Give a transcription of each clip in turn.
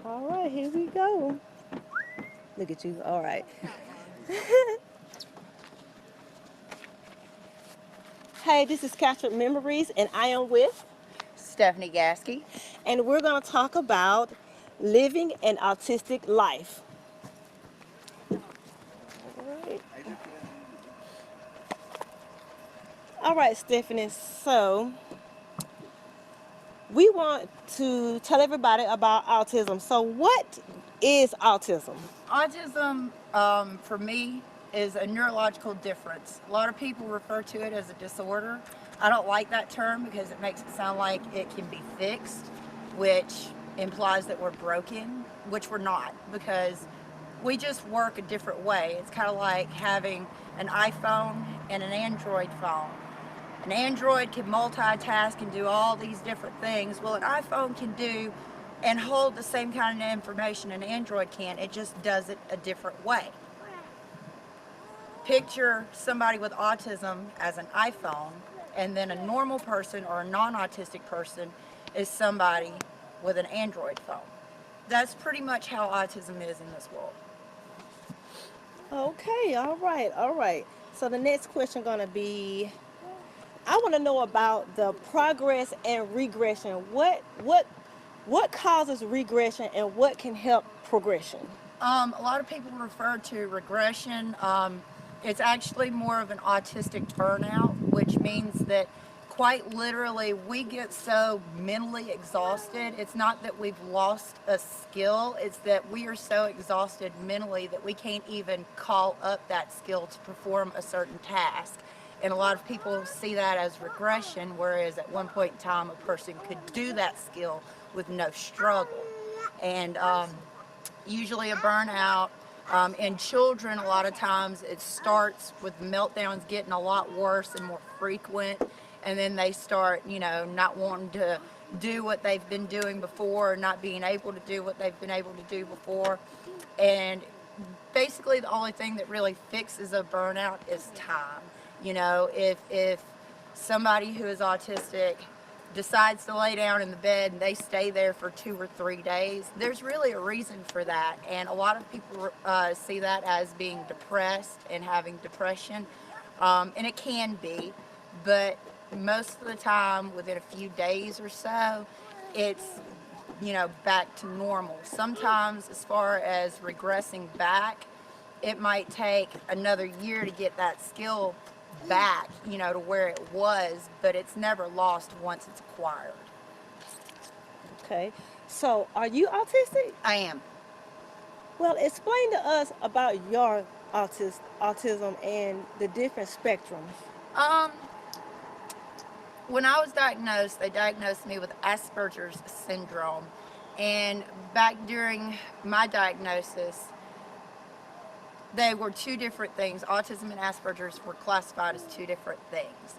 All right, here we go. Look at you. All right. Hey, this is Catherine Memories, and I am with, Stephanie Gasky. and we're going to talk about living an autistic life. All right. All right, Stephanie. So, we want to tell everybody about autism. So, what is autism? Autism, for me, is a neurological difference. A lot of people refer to it as a disorder. I don't like that term because it makes it sound like it can be fixed, which implies that we're broken, which we're not, because we just work a different way. It's kind of like having an iPhone and an Android phone. An Android can multitask and do all these different things. Well, an iPhone can do and hold the same kind of information an Android can. It just does it a different way. Picture somebody with autism as an iPhone, and then a normal person or a non-autistic person is somebody with an Android phone. That's pretty much how autism is in this world. Okay, all right, all right. So, the next question going to be, I want to know about the progress and regression. What causes regression and what can help progression? A lot of people refer to regression. It's actually more of an autistic burnout, which means that quite literally we get so mentally exhausted. It's not that we've lost a skill, it's that we are so exhausted mentally that we can't even call up that skill to perform a certain task. And a lot of people see that as regression, whereas at one point in time a person could do that skill with no struggle. And usually a burnout. In children, a lot of times it starts with meltdowns getting a lot worse and more frequent, and then they start, not wanting to do what they've been doing before, or not being able to do what they've been able to do before. And basically, the only thing that really fixes a burnout is time. If somebody who is autistic decides to lay down in the bed and they stay there for 2 or 3 days, there's really a reason for that. And a lot of people see that as being depressed and having depression. And it can be, but most of the time, within a few days or so, it's back to normal. Sometimes, as far as regressing back, it might take another year to get that skill back, to where it was, but it's never lost once it's acquired. Okay. So, are you autistic? I am. Well, explain to us about your autism and the different spectrums. Um, when I was diagnosed, they diagnosed me with Asperger's syndrome. And back during my diagnosis, they were two different things. Autism and Asperger's were classified as two different things.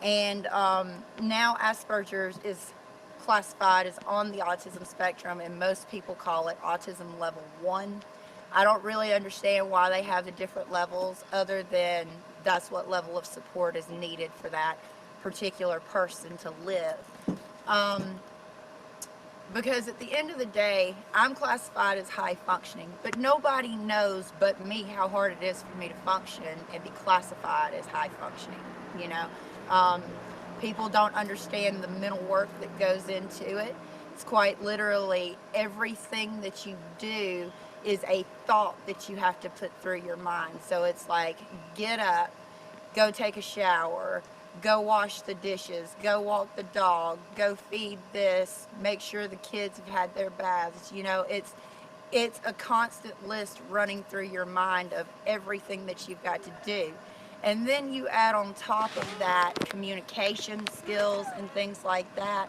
And now Asperger's is classified as on the autism spectrum, and most people call it autism level 1. I don't really understand why they have the different levels, other than that's what level of support is needed for that particular person to live. Um, because at the end of the day, I'm classified as high functioning, but nobody knows but me how hard it is for me to function and be classified as high functioning. You know, um, People don't understand the mental work that goes into it. It's quite literally everything that you do is a thought that you have to put through your mind. So it's like, get up, go take a shower, go wash the dishes, go walk the dog, go feed this, make sure the kids have had their baths. It's a constant list running through your mind of everything that you've got to do. And then you add on top of that communication skills and things like that,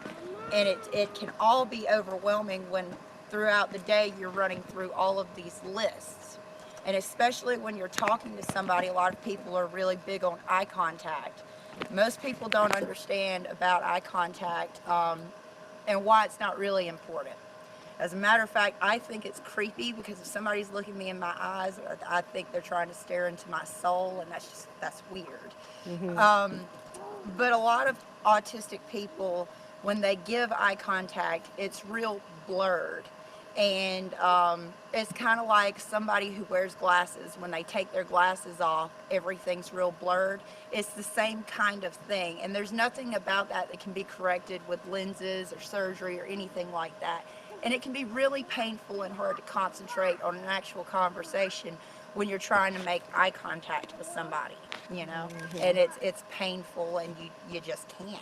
and it can all be overwhelming when throughout the day you're running through all of these lists. And especially when you're talking to somebody, a lot of people are really big on eye contact. Most people don't understand about eye contact, and why it's not really important. As a matter of fact, I think it's creepy, because if somebody's looking me in my eyes, I think they're trying to stare into my soul, and that's weird. Um, but a lot of autistic people, when they give eye contact, it's real blurred. And it's kind of like somebody who wears glasses. When they take their glasses off, everything's real blurred. It's the same kind of thing, and there's nothing about that that can be corrected with lenses or surgery or anything like that. And it can be really painful and hard to concentrate on an actual conversation when you're trying to make eye contact with somebody, you know. And it's painful, and you just can't.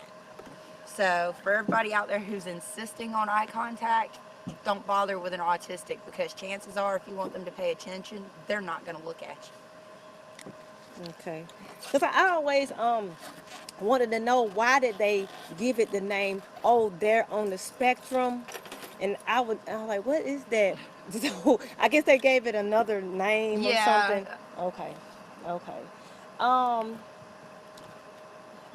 So for everybody out there who's insisting on eye contact, don't bother with an autistic, because chances are, if you want them to pay attention, they're not going to look at Okay. Because I always wanted to know, why did they give it the name, oh, they're on the spectrum? And I was like, what is that? So I guess they gave it another you. name or Yeah. something. Okay. Okay. Um,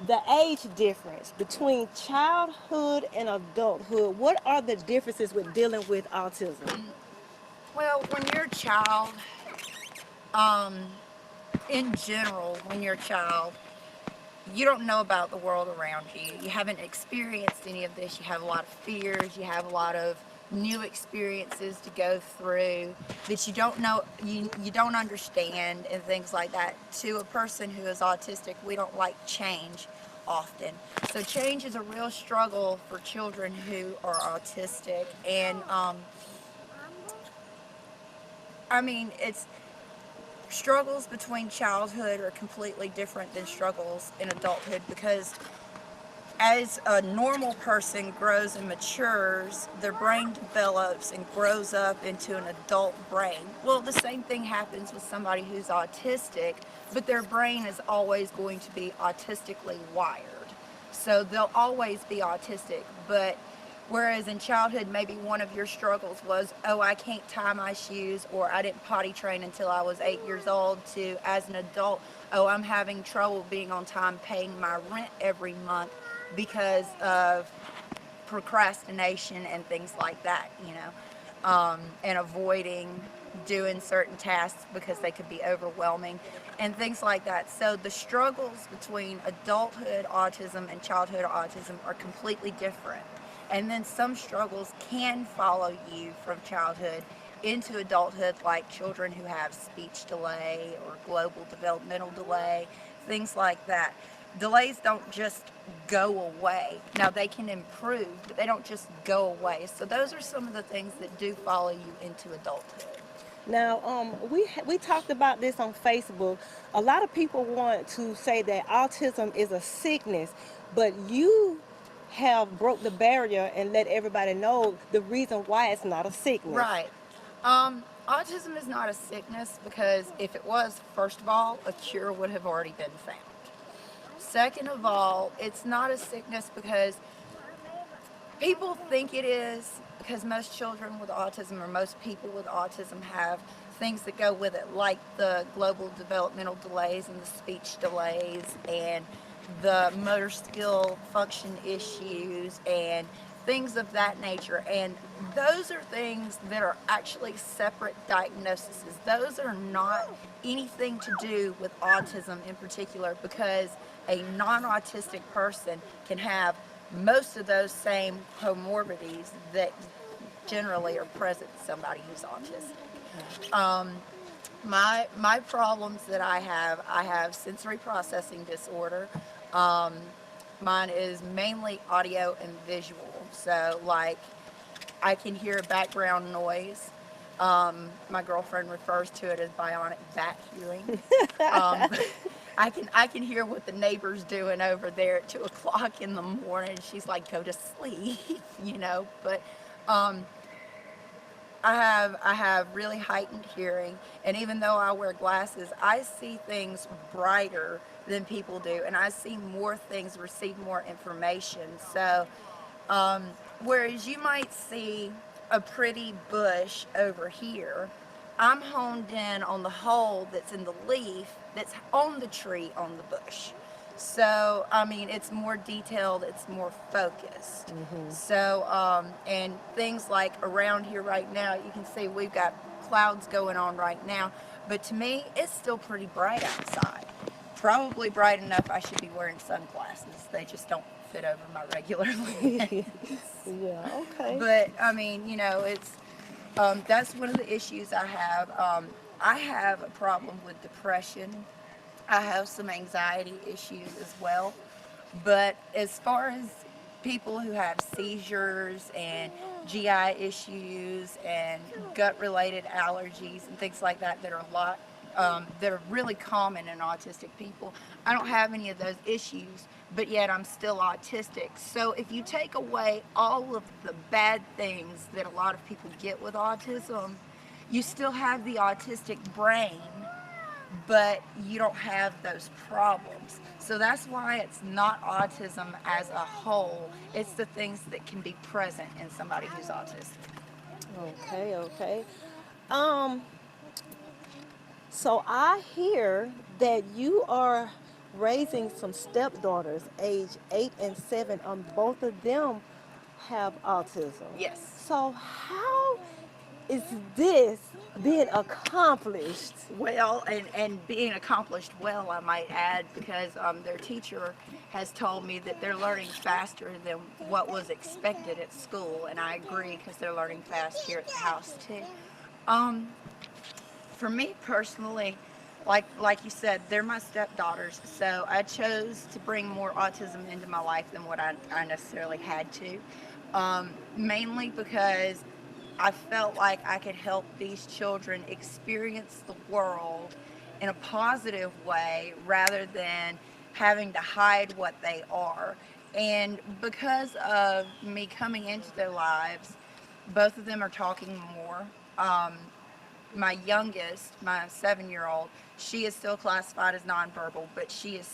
the age difference between childhood and adulthood. What are the differences with dealing with autism? Well, when you're a child, um, in general, when you're a child, you don't know about the world around you. You haven't experienced any of this. You have a lot of fears. You have a lot of new experiences to go through that you don't know, you don't understand, and things like that. To a person who is autistic, we don't like change often. So change is a real struggle for children who are autistic. And I mean, it's struggles between childhood are completely different than struggles in adulthood, because as a normal person grows and matures, their brain develops and grows up into an adult brain. Well, the same thing happens with somebody who's autistic, but their brain is always going to be autistically wired. So they'll always be autistic. But whereas in childhood, maybe one of your struggles was, oh, I can't tie my shoes, or I didn't potty train until I was 8 years old, to as an adult, oh, I'm having trouble being on time paying my rent every month because of procrastination and things like that, you know, and avoiding doing certain tasks because they could be overwhelming and things like that. So the struggles between adulthood autism and childhood autism are completely different. And then some struggles can follow you from childhood into adulthood, like children who have speech delay or global developmental delay, things like that. Delays don't just go away. Now they can improve, but they don't just go away. So those are some of the things that do follow you into adulthood. Now, we talked about this on Facebook. A lot of people want to say that autism is a sickness, but you have broke the barrier and let everybody know the reason why it's not a sickness. Right. Autism is not a sickness, because if it was, first of all, a cure would have already been found. Second of all, it's not a sickness because people think it is, because most children with autism, or most people with autism, have things that go with it, like the global developmental delays and the speech delays and the motor skill function issues and things of that nature. And those are things that are actually separate diagnoses. Those are not anything to do with autism in particular, because a non-autistic person can have most of those same comorbidities that generally are present in somebody who's autistic. My problems that I have sensory processing disorder. Um, Mine is mainly audio and visual. So like, I can hear background noise. My girlfriend refers to it as bionic bat hearing. Um, I can hear what the neighbor's doing over there at 2 o'clock in the morning. She's like, go to sleep, you know. But um, I have really heightened hearing, and even though I wear glasses, I see things brighter than people do, and I see more things, receive more information. So um, whereas you might see a pretty bush over here, I'm honed in on the hole that's in the leaf that's on the tree on the bush. So, I mean, it's more detailed, it's more focused. So, and things like around here right now, you can see we've got clouds going on right now, but to me, it's still pretty bright outside. Probably bright enough I should be wearing sunglasses. They just don't fit over my regular lens. Yeah, okay. But I mean, you know, That's one of the issues I have. I have a problem with depression. I have some anxiety issues as well. But as far as people who have seizures and GI issues and gut related allergies and things like that that are a lot that are really common in autistic people, I don't have any of those issues, but yet I'm still autistic. So if you take away all of the bad things that a lot of people get with autism, you still have the autistic brain, but you don't have those problems. So that's why it's not autism as a whole. It's the things that can be present in somebody who's autistic. Okay, okay. Um, so I hear that you are raising some stepdaughters, age 8 and 7, and both of them have autism. Yes. So how is this being accomplished? Well, and being accomplished well, I might add, because their teacher has told me that they're learning faster than what was expected at school, and I agree because they're learning fast here at the house too. Um, for me personally, like you said, they're my stepdaughters, so I chose to bring more autism into my life than what I necessarily had to. Mainly because I felt like I could help these children experience the world in a positive way rather than having to hide what they are. And because of me coming into their lives, both of them are talking more. Um, my youngest, my 7-year-old, she is still classified as nonverbal, but she is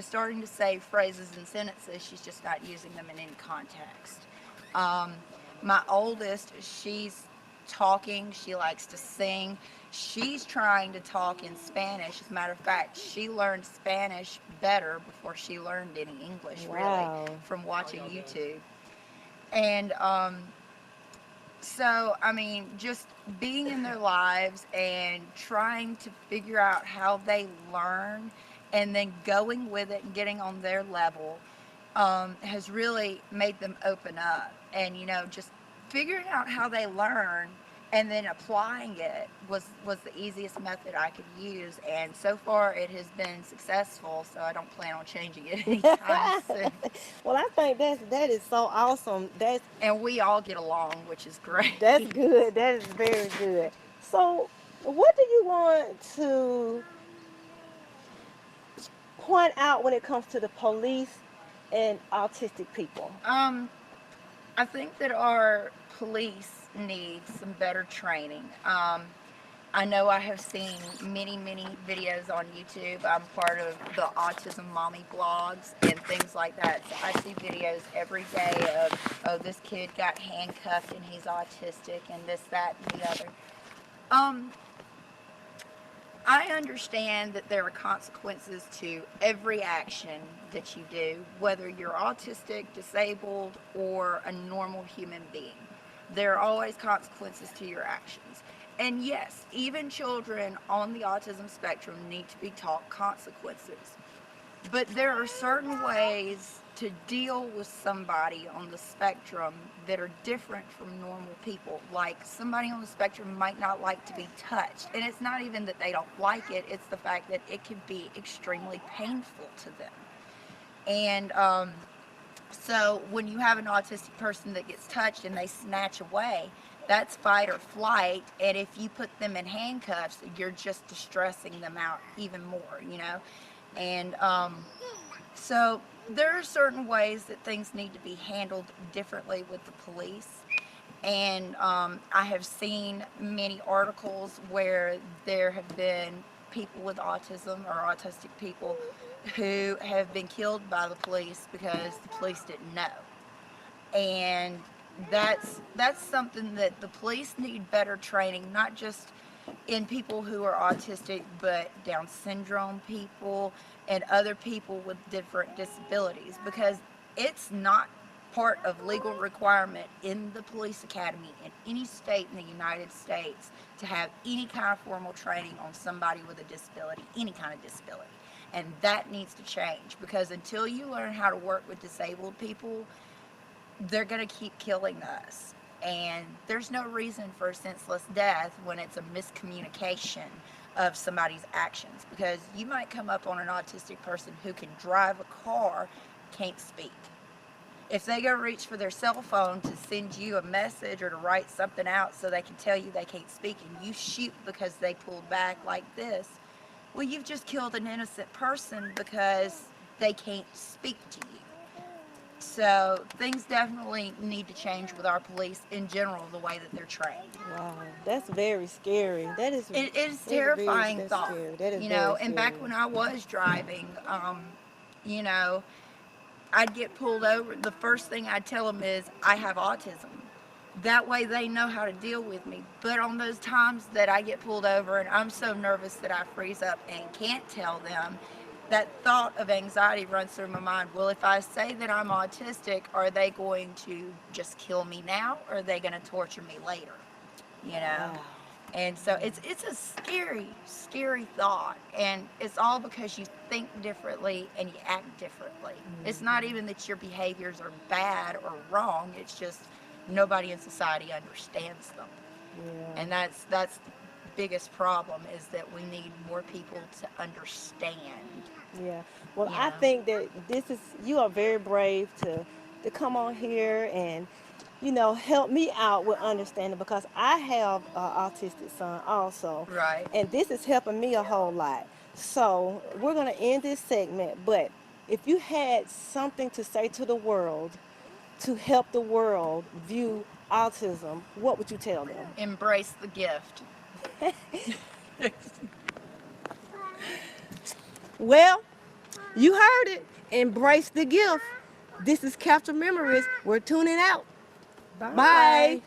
starting to say phrases and sentences. She's just not using them in any context. Um, my oldest, she's talking. She likes to sing. She's trying to talk in Spanish. As a matter of fact, she learned Spanish better before she learned any English, really, Wow. from watching YouTube. And so, I mean, just being in their lives and trying to figure out how they learn and then going with it and getting on their level has really made them open up. And, just figuring out how they learn and then applying it was the easiest method I could use. And so far, it has been successful, so I don't plan on changing it anytime soon. Well, I think that is so awesome. And we all get along, which is great. That's good. That is very good. So, what do you want to point out when it comes to the police and autistic people? Um, I think that our police need some better training. I know I have seen many, many videos on YouTube. I'm part of the Autism Mommy blogs and things like that. So I see videos every day of, oh, this kid got handcuffed and he's autistic and this, that, and the other. Um, I understand that there are consequences to every action that you do, whether you're autistic, disabled, or a normal human being. There are always consequences to your actions. And yes, even children on the autism spectrum need to be taught consequences. But there are certain ways to deal with somebody on the spectrum that are different from normal people. Like somebody on the spectrum might not like to be touched. And it's not even that they don't like it, it's the fact that it can be extremely painful to them. And so when you have an autistic person that gets touched and they snatch away, that's fight or flight. And if you put them in handcuffs, you're just distressing them out even more. And so there are certain ways that things need to be handled differently with the police. And I have seen many articles where there have been people with autism or autistic people who have been killed by the police because the police didn't know. And that's something that the police need better training, not just in people who are autistic, but Down syndrome people and other people with different disabilities, because it's not part of legal requirement in the police academy in any state in the United States to have any kind of formal training on somebody with a disability, any kind of disability. And that needs to change, because until you learn how to work with disabled people, they're going to keep killing us. And there's no reason for a senseless death when it's a miscommunication of somebody's actions, because you might come up on an autistic person who can drive a car, can't speak. If they go reach for their cell phone to send you a message or to write something out so they can tell you they can't speak, and you shoot because they pulled back like this, well, you've just killed an innocent person because they can't speak to you. So things definitely need to change with our police in general, the way that they're trained. Wow, that's very scary. That is, It is that's very, terrifying that's thought, scary. That is you very know. And scary. back when I was driving, you know, I'd get pulled over. The first thing I'd tell them is I have autism. That way they know how to deal with me. But on those times that I get pulled over and I'm so nervous that I freeze up and can't tell them, that thought of anxiety runs through my mind. Well, if I say that I'm autistic, are they going to just kill me now, or are they going to torture me later? You know? Wow. And so it's a scary, scary thought. And it's all because you think differently and you act differently. It's not even that your behaviors are bad or wrong. It's just nobody in society understands them. Yeah. And that's the biggest problem, is that we need more people to understand. Yeah. Well, You I know. think that this is, you are very brave to come on here and, help me out with understanding, because I have an autistic son also, Right. and this is helping me a whole lot. So we're gonna end this segment, but if you had something to say to the world to help the world view autism, what would you tell them? Embrace the gift. Well, you heard it. Embrace the gift. This is Capture Memories. We're tuning out. Bye. Bye.